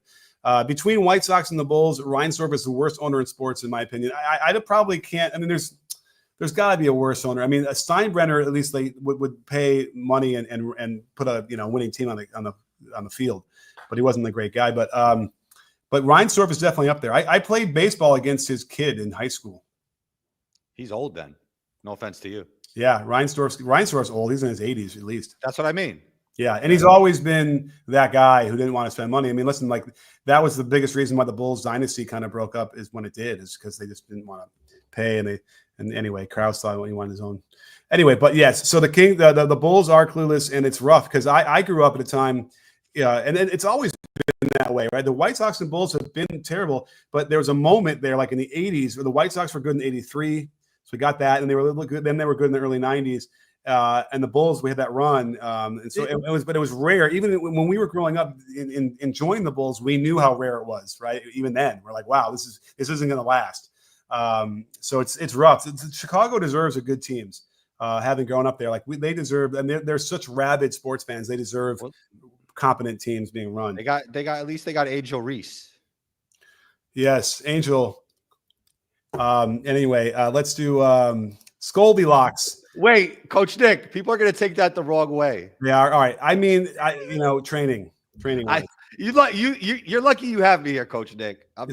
between White Sox and the Bulls, Reinsdorf is the worst owner in sports, in my opinion. I probably can't. I mean, there's got to be a worse owner. I mean, a Steinbrenner at least they would pay money and put a winning team on the field, but he wasn't a great guy. But Reinsdorf is definitely up there. I played baseball against his kid in high school. He's old then. No offense to you. Yeah, Reinsdorf's old. He's in his 80s at least. That's what I mean. Yeah, and he's always been that guy who didn't want to spend money. I mean, listen, that was the biggest reason why the Bulls dynasty kind of broke up is when it did, is because they just didn't want to pay. And anyway, Krause thought he wanted his own. Anyway, but yes, so the Bulls are clueless, and it's rough because I grew up at a time, and it's always been that way, right? The White Sox and Bulls have been terrible, but there was a moment there, like in the 80s, where the White Sox were good in '83, so we got that, and they were a little good. Then they were good in the early '90s. And the Bulls, we had that run, and so it was rare. Even when we were growing up, in enjoying the Bulls, we knew how rare it was, right? Even then, we're like, wow, this isn't going to last. So it's rough. Chicago deserves a good teams. Having grown up there, they deserve, and they're such rabid sports fans. They deserve competent teams being run. They got at least they got Angel Reese. Yes, Angel. Anyway, let's do Scolby-Locks. Wait, Coach Nick, people are going to take that the wrong way. Yeah, all right. I mean, training. You're lucky you have me here, Coach Nick. I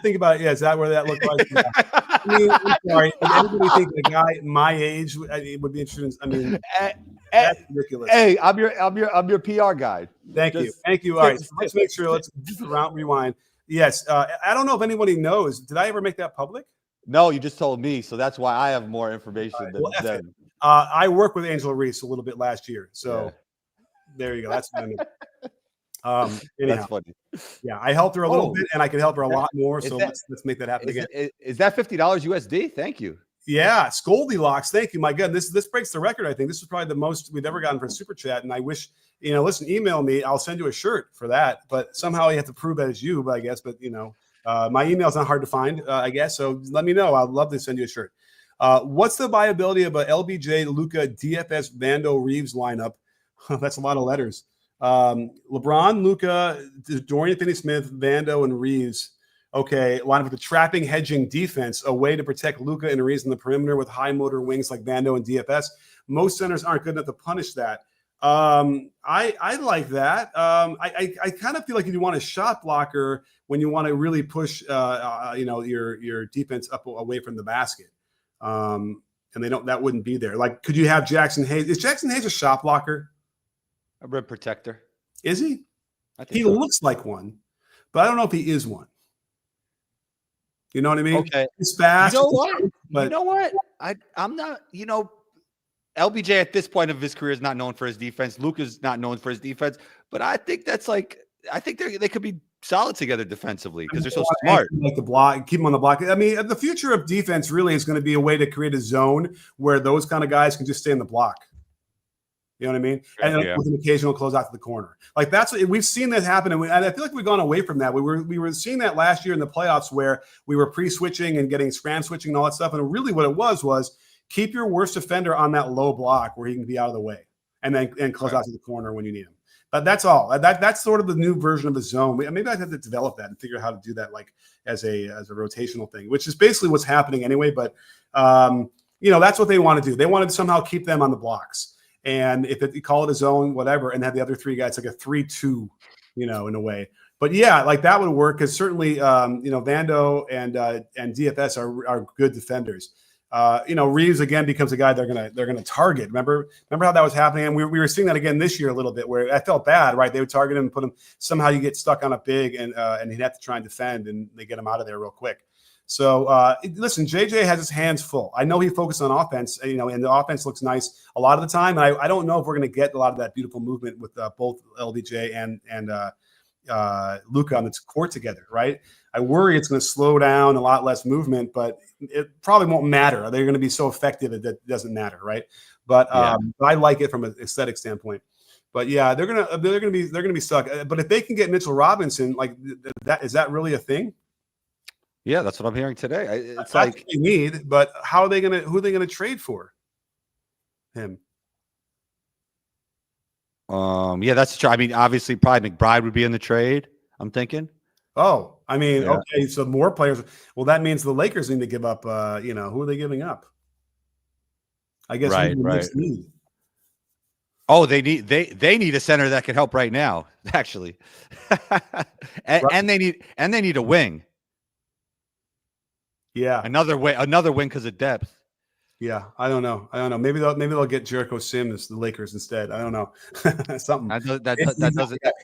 think about it. Yeah, is that where that looked like? Yeah. I mean, I'm sorry. Did anybody think a guy my age would be interested? I mean, that's ridiculous. Hey, I'm your PR guy. Thank you. All right, so let's make sure. Let's just rewind. Yes, I don't know if anybody knows. Did I ever make that public? No, you just told me, so that's why I have more information than them. I worked with Angel Reese a little bit last year, so there you go. That's what I mean. That's funny. Yeah, I helped her a little bit, and I could help her a lot more. So let's make that happen again. Is that $50 USD? Thank you. Yeah, Goldilocks. Thank you. My God, this breaks the record. I think this is probably the most we've ever gotten for a super chat. And I wish, listen, email me. I'll send you a shirt for that. But somehow you have to prove that it's you. But I guess, my email's not hard to find. I guess. So let me know. I'd love to send you a shirt. What's the viability of a LBJ, Luka, DFS, Vando, Reeves lineup? That's a lot of letters. LeBron, Luka, Dorian Finney-Smith, Vando, and Reeves. Okay, line up with a trapping, hedging defense, a way to protect Luka and Reeves in the perimeter with high motor wings like Vando and DFS. Most centers aren't good enough to punish that. I like that. I kind of feel like if you want a shot blocker when you want to really push, your defense up away from the basket, and that wouldn't be there. Like, could you have Jackson Hayes? Is Jackson Hayes a shot blocker? A rim protector. Is he? I think he looks like one, but I don't know if he is one. You know what I mean? Okay. He's fast. You know what? I'm not, LBJ at this point of his career is not known for his defense. Luka's not known for his defense, but I think they could be solid together defensively because they're so smart. Like the block, keep them on the block. I mean, the future of defense really is going to be a way to create a zone where those kind of guys can just stay in the block. You know what I mean? And with an occasional close out to the corner. Like we've seen that happen. And I feel like we've gone away from that. We were seeing that last year in the playoffs where we were pre-switching and getting scram switching and all that stuff. And really what it was keep your worst defender on that low block where he can be out of the way and then close out to the corner when you need him. But that's all. That's sort of the new version of the zone. Maybe I'd have to develop that and figure out how to do that like as a rotational thing, which is basically what's happening anyway. But, that's what they want to do. They want to somehow keep them on the blocks. And if you call it a zone, whatever, and have the other three guys like a 3-2, in a way. But yeah, like that would work because certainly, Vando and DFS are good defenders. Reeves again becomes a guy they're gonna target. Remember how that was happening, and we were seeing that again this year a little bit where I felt bad, right? They would target him and put him somehow. You get stuck on a big and he'd have to try and defend, and they get him out of there real quick. So listen, JJ has his hands full. I know he focused on offense, and the offense looks nice a lot of the time. And I don't know if we're going to get a lot of that beautiful movement with both LBJ and Luka on the court together, right? I worry it's going to slow down a lot less movement, but it probably won't matter. They're going to be so effective that it doesn't matter, right? But I like it from an aesthetic standpoint. But yeah, they're gonna be stuck. But if they can get Mitchell Robinson, like that, is that really a thing? Yeah, that's what I'm hearing today. It's that's like they need, but who are they gonna trade for him? Yeah, that's true. I mean, obviously, probably McBride would be in the trade. I'm thinking. Oh, I mean, okay, so more players. Well, that means the Lakers need to give up. Who are they giving up? I guess right. Need. Oh, they need a center that can help right now, actually, and they need a wing. Yeah, another wing because of depth. Yeah, I don't know. Maybe they'll get Jericho Sims, the Lakers instead. I don't know. Something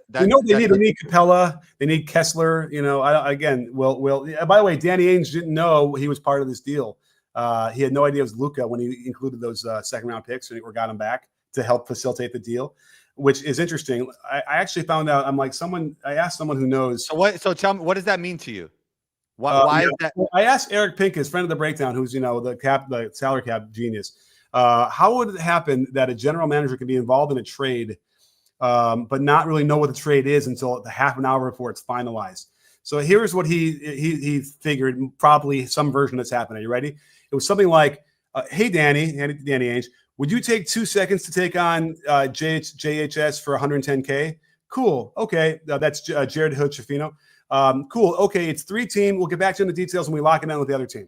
they need Capella. They need Kessler. By the way, Danny Ainge didn't know he was part of this deal. He had no idea it was Luka when he included those second round picks or got him back to help facilitate the deal, which is interesting. I actually found out. I'm like I asked someone who knows. So tell me, what does that mean to you? Why is that? I asked Eric Pincus, friend of the Breakdown, who's the salary cap genius. How would it happen that a general manager can be involved in a trade, but not really know what the trade is until the half an hour before it's finalized? So here's what he figured. Probably some version that's happening. Are you ready? It was something like, "Hey Danny Ainge, would you take 2 seconds to take on JHS for 110K? Cool. Okay, that's Jared Hood-Schifino. Cool. Okay, it's 3-team. We'll get back to you in the details when we lock it in with the other team."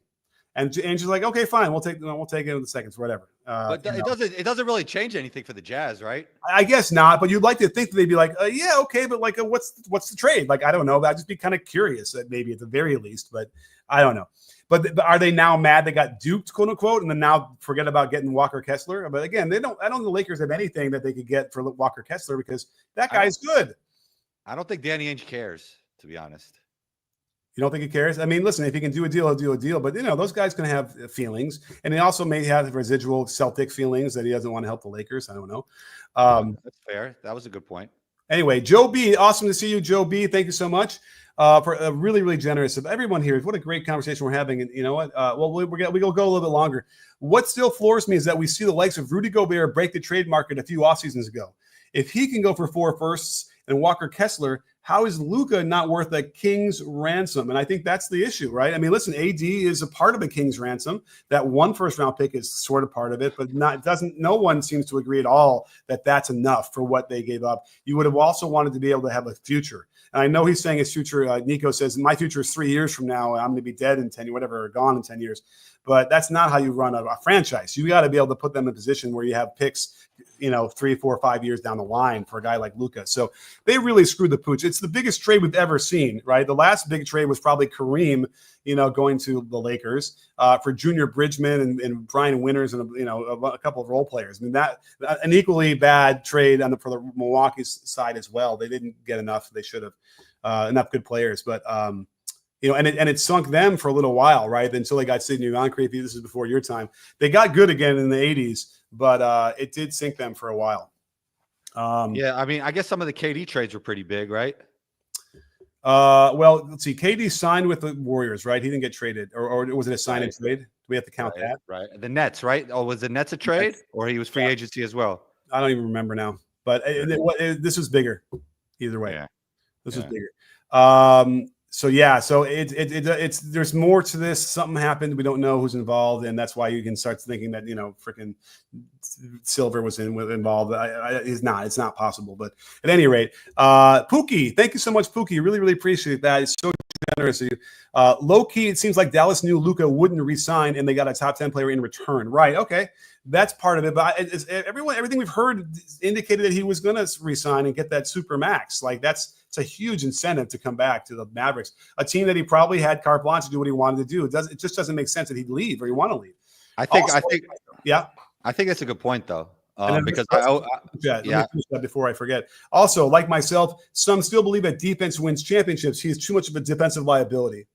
And she's like, "Okay, fine. We'll take it in the seconds, whatever." But it doesn't really change anything for the Jazz, right? I guess not. But you'd like to think that they'd be like, "Yeah, okay, but like, what's the trade?" Like, I don't know. I'd just be kind of curious, maybe at the very least. But I don't know. But are they now mad they got duped, quote unquote, and then now forget about getting Walker Kessler? But again, I don't think the Lakers have anything that they could get for Walker Kessler because that guy's good. I don't think Danny Ainge cares, to be honest. You don't think he cares? I mean, listen, if he can do a deal, he'll do a deal. But, those guys can have feelings. And he also may have residual Celtic feelings that he doesn't want to help the Lakers. I don't know. That's fair. That was a good point. Anyway, Joe B, awesome to see you, Joe B. Thank you so much. for a really, really generous of everyone here. What a great conversation we're having. And you know what? Well, we go a little bit longer. What still floors me is that we see the likes of Rudy Gobert break the trade market a few off seasons ago. If he can go for 4 firsts and Walker Kessler, how is Luka not worth a king's ransom? And I think that's the issue, right? I mean, listen, AD is a part of a king's ransom. That 1 first-round pick is sort of part of it, but no one seems to agree at all that that's enough for what they gave up. You would have also wanted to be able to have a future. And I know he's saying his future. Nico says, my future is 3 years from now. I'm going to be dead in 10 years, whatever, or gone in 10 years. But that's not how you run a franchise. You got to be able to put them in a position where you have picks, 3, 4, 5 years down the line for a guy like Luka. So they really screwed the pooch. It's the biggest trade we've ever seen, right? The last big trade was probably Kareem, going to the Lakers for Junior Bridgman and Brian Winters and a couple of role players. I mean, that an equally bad trade for the Milwaukee side as well. They didn't get enough. They should have enough good players, but and it sunk them for a little while, right? Until they got Sidney Moncrief. This is before your time. They got good again in the 80s, but it did sink them for a while. Yeah, I mean, I guess some of the KD trades were pretty big, right? Well, let's see. KD signed with the Warriors, right? He didn't get traded, or was it a sign and trade? Do we have to count that? Right. The Nets, right? Oh, was the Nets a trade, or he was free agency as well? I don't even remember now, but this was bigger. Either way, this was bigger. So it's there's more to this. Something happened. We don't know who's involved, and that's why you can start thinking that freaking Silver was involved. He's not. It's not possible. But at any rate, Pookie, thank you so much, Pookie. Really, really appreciate that. It's so generous of you. Low key, it seems like Dallas knew Luka wouldn't resign, and they got a top 10 player in return. Right? Okay, that's part of it. But everything we've heard indicated that he was going to resign and get that super max. Like it's a huge incentive to come back to the Mavericks, a team that he probably had carte blanche to do what he wanted to do. It just doesn't make sense that he'd leave or he want to leave. I think that's a good point though. Because before I forget. Also, like myself, some still believe that defense wins championships. He's too much of a defensive liability.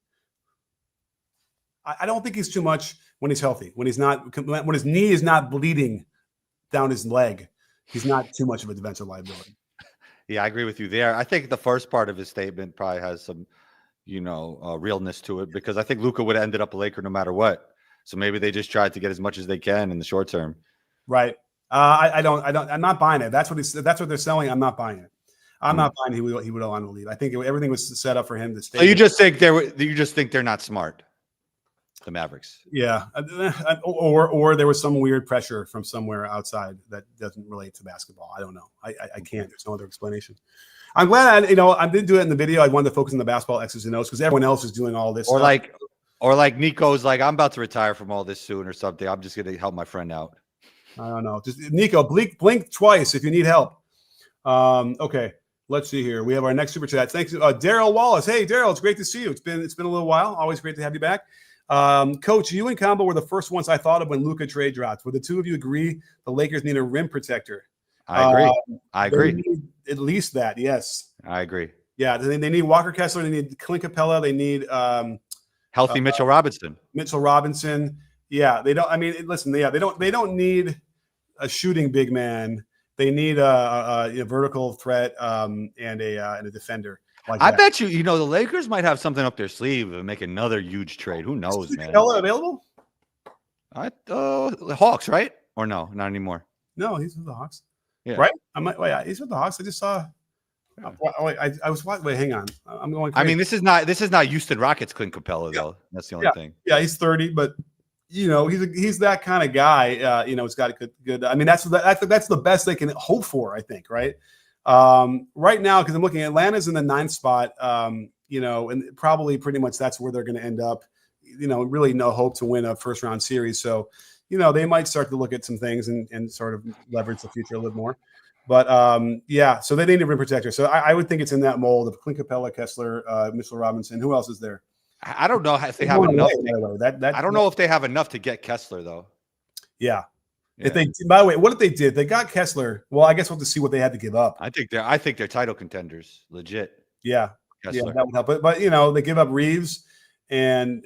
I don't think he's too much when he's healthy. When his knee is not bleeding down his leg, he's not too much of a defensive liability. Yeah, I agree with you there. I think the first part of his statement probably has some, realness to it, because I think Luka would have ended up a Laker no matter what. So maybe they just tried to get as much as they can in the short term. Right. I'm not buying it. That's what they're selling. I'm not buying it. I'm not buying he would want to leave. I think everything was set up for him to stay. So you just think they're not smart, the Mavericks? Yeah. Or there was some weird pressure from somewhere outside that doesn't relate to basketball. I don't know. I can't. There's no other explanation. I'm glad I didn't do it in the video. I wanted to focus on the basketball X's and O's because everyone else is doing all this stuff. Or like Nico's like, I'm about to retire from all this soon or something. I'm just going to help my friend out. I don't know. Just Nico, blink twice if you need help. Okay, let's see here. We have our next super chat. Thanks, Daryl Wallace. Hey, Daryl, it's great to see you. It's been a little while. Always great to have you back. Coach, you and Combo were the first ones I thought of when Luka trade dropped. Would the two of you agree the Lakers need a rim protector? I agree. Need at least that. Yes, I agree. Yeah, they need Walker Kessler. They need Clint Capella. They need healthy Mitchell Robinson. Yeah, they don't. I mean, listen. Yeah, they don't need a shooting big man. They need a vertical threat and a defender. I bet you the Lakers might have something up their sleeve and make another huge trade. Who knows, man? Capella available? Hawks, right? Or no, not anymore. No, he's with the Hawks. Yeah. Right? He's with the Hawks. I just saw. I was watching. Wait, hang on. I'm going crazy. I mean, this is not Houston Rockets Clint Capella though. That's the only thing. Yeah, he's 30, but he's that kind of guy. He's got a good. I mean, that's the best they can hope for. I think, right? Right now, because I'm looking, Atlanta's in the 9th spot. And probably pretty much that's where they're going to end up. Really no hope to win a first round series. So, they might start to look at some things and sort of leverage the future a little more. But so they need a rim protector. So I would think it's in that mold of Clint Capella, Kessler, Mitchell Robinson. Who else is there? I don't know if they have enough. I don't know if they have enough to get Kessler though. Yeah. If they, by the way, what if they did? They got Kessler. Well, I guess we'll have to see what they had to give up. I think they're title contenders, legit. Yeah, Kessler. That would help. But they give up Reeves and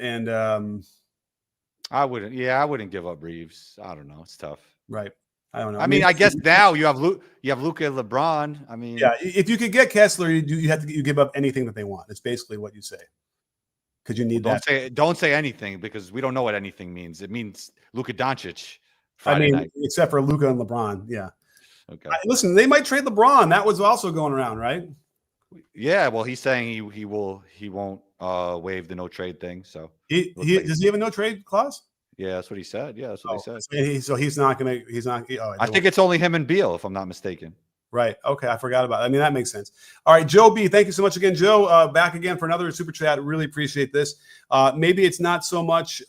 I wouldn't give up Reeves. I don't know. It's tough. Right. I don't know. I mean, I guess now you have Luka and LeBron. I mean, yeah, if you could get Kessler, you give up anything that they want. It's basically what you say. Because you need that. Don't say anything because we don't know what anything means. It means Luka Doncic I mean, night. except for Luka and LeBron. Yeah. Okay. Listen, they might trade LeBron. That was also going around, right? Yeah. Well, he's saying he won't waive the no trade thing. So does he have a no trade clause? Yeah, that's what he said. Yeah, that's what they said. So he's not going to. He's not. I think it's only him and Beal, if I'm not mistaken. Right. Okay. I forgot about it. I mean, that makes sense. All right. Joe B, thank you so much again. Joe, back again for another super chat. Really appreciate this. Maybe it's not so much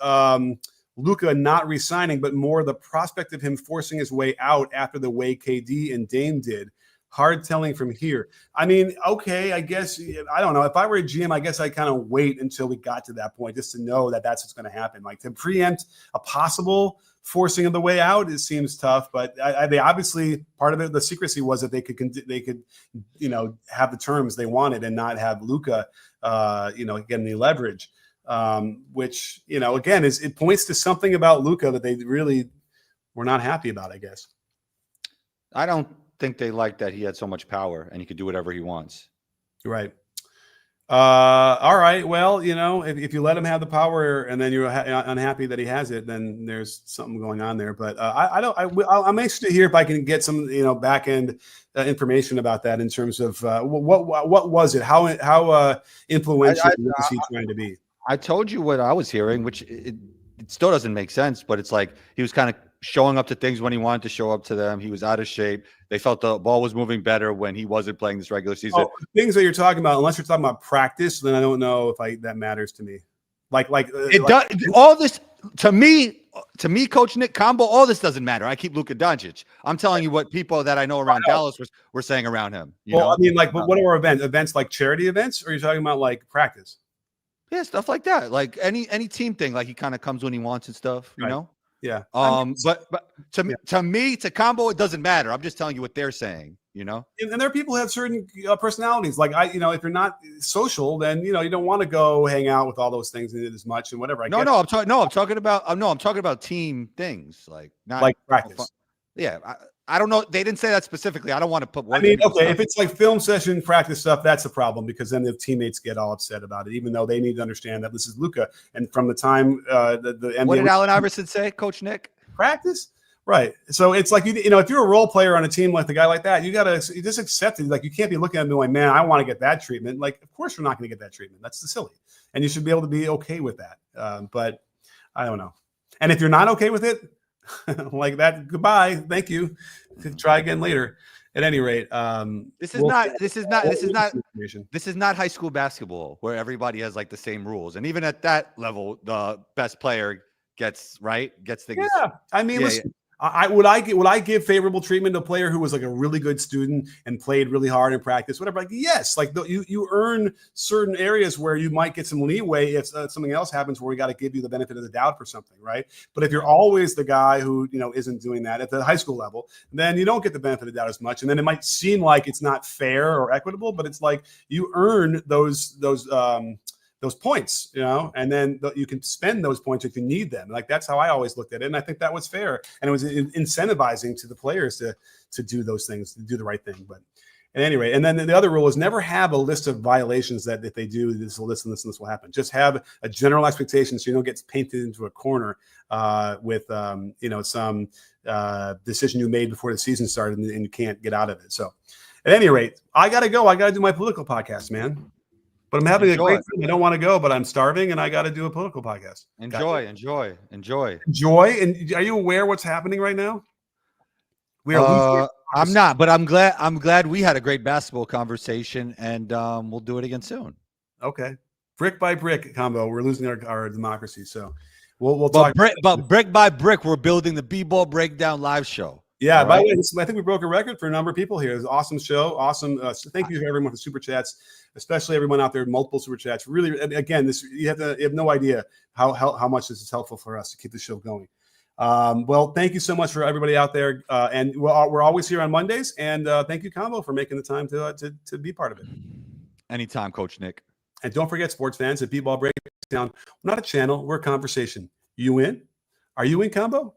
Luka not re-signing, but more the prospect of him forcing his way out after the way KD and Dame did. Hard telling from here. I mean, okay, I guess, I don't know. If I were a GM, I guess I'd kind of wait until we got to that point just to know that that's what's going to happen. Like to preempt a possible forcing of the way out, it seems tough. But they obviously, part of it, the secrecy was that they could, have the terms they wanted and not have Luka, getting the leverage, which, again, it points to something about Luka that they really were not happy about, I guess. I don't think they liked that he had so much power and he could do whatever he wants. Right. All right. Well, if you let him have the power and then you're unhappy that he has it, then there's something going on there. But I'm anxious to hear if I can get some, back end information about that in terms of what was it? How influential was he trying to be? I told you what I was hearing, which it still doesn't make sense, but it's like he was kind of showing up to things when he wanted to show up to them. He was out of shape. They felt the ball was moving better when he wasn't playing this regular season. Things that you're talking about, unless you're talking about practice, then I don't know if that matters to me. Does all this to me, Coach Nick Combo. All this doesn't matter. I keep Luka Doncic. I'm telling you what people that I know around Dallas were saying around him. I mean, what are events? Events like charity events, or are you talking about like practice? Yeah, stuff like that. Like any team thing. Like he kind of comes when he wants and stuff. You know. Yeah. But to me, to Combo, it doesn't matter. I'm just telling you what they're saying, And there are people who have certain personalities. Like if you're not social, then you don't want to go hang out with all those things as much and whatever. I'm talking about team things, like not like practice. Yeah. I don't know. They didn't say that specifically. I don't want to put words. If it's like film session practice stuff, that's a problem because then the teammates get all upset about it, even though they need to understand that this is Luka. And from the time the NBA, what did Allen Iverson say, Coach Nick? Practice, right? So it's like if you're a role player on a team like the guy like that, you just accept it. Like you can't be looking at me like, man, I want to get that treatment. Like, of course, you're not going to get that treatment. That's silly, and you should be able to be okay with that. But I don't know. And if you're not okay with it. Like that, goodbye, thank you. Try again later. At any rate, this is not high school basketball where everybody has like the same rules, and even at that level, the best player gets things. Yeah, I mean, listen, would I give favorable treatment to a player who was like a really good student and played really hard in practice, whatever? Like, yes, like you earn certain areas where you might get some leeway if something else happens where we got to give you the benefit of the doubt for something, right? But if you're always the guy who isn't doing that at the high school level, then you don't get the benefit of the doubt as much, and then it might seem like it's not fair or equitable, but it's like you earn those points, and then you can spend those points if you need them. Like that's how I always looked at it, and I think that was fair, and it was incentivizing to the players to do those things, to do the right thing. But at any rate, and then the other rule is never have a list of violations that if they do this will happen. Just have a general expectation so you don't get painted into a corner with some decision you made before the season started and you can't get out of it. So at any rate, I got to go. I got to do my political podcast, man. But I'm having a great time. I don't want to go, but I'm starving, and I got to do a political podcast. Enjoy. And are you aware what's happening right now? I'm not, but I'm glad we had a great basketball conversation, and we'll do it again soon. Okay, brick by brick combo. We're losing our democracy, so we'll talk. But brick by brick, we're building the B-ball breakdown live show. Yeah, by the way, I think we broke a record for a number of people here. It was an awesome show. Awesome. Thank you to everyone for the super chats, especially everyone out there, multiple super chats. Really, again, you have no idea how much this is helpful for us to keep the show going. Well, thank you so much for everybody out there. And we're always here on Mondays. And thank you, Combo, for making the time to be part of it. Anytime, Coach Nick. And don't forget, sports fans, at B-Ball Breakdown, we're not a channel, we're a conversation. You in? Are you in, Combo?